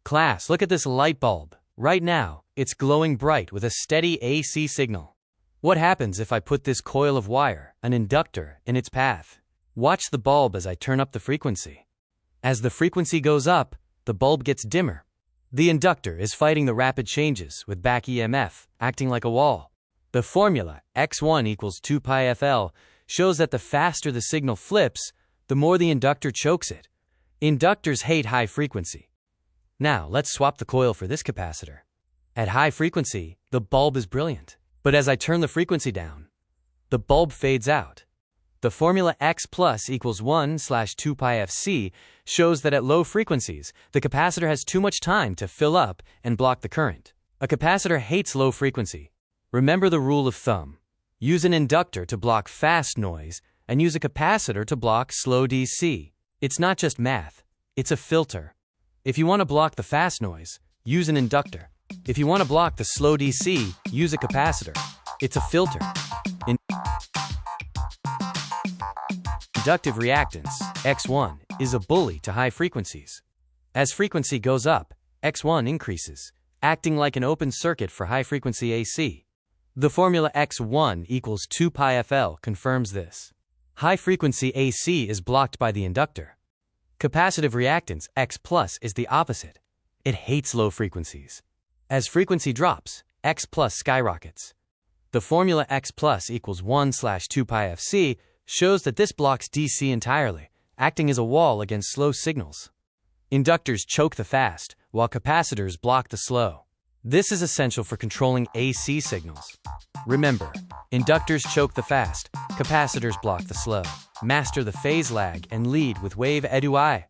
Class, look at this light bulb. Right now, it's glowing bright with a steady AC signal. What happens if I put this coil of wire, an inductor, in its path? Watch the bulb as I turn up the frequency. As the frequency goes up, the bulb gets dimmer. The inductor is fighting the rapid changes with back EMF, acting like a wall. The formula, x1 equals 2 pi FL, shows that the faster the signal flips, the more the inductor chokes it. Inductors hate high frequency. Now, let's swap the coil for this capacitor. At high frequency, the bulb is brilliant. But as I turn the frequency down, the bulb fades out. The formula x plus equals 1/2 pi FC shows that at low frequencies, the capacitor has too much time to fill up and block the current. A capacitor hates low frequency. Remember the rule of thumb. Use an inductor to block fast noise and use a capacitor to block slow DC. It's not just math, it's a filter. If you want to block the fast noise, use an inductor. If you want to block the slow DC, use a capacitor. It's a filter. Inductive reactance, X1, is a bully to high frequencies. As frequency goes up, X1 increases, acting like an open circuit for high-frequency AC. The formula X1 equals 2 pi FL confirms this. High-frequency AC is blocked by the inductor. Capacitive reactance, X plus, is the opposite. It hates low frequencies. As frequency drops, X plus skyrockets. The formula X plus equals 1/2 pi FC shows that this blocks DC entirely, acting as a wall against slow signals. Inductors choke the fast, while capacitors block the slow. This is essential for controlling AC signals. Remember, inductors choke the fast, capacitors block the slow. Master the phase lag and lead with WaveEduAi.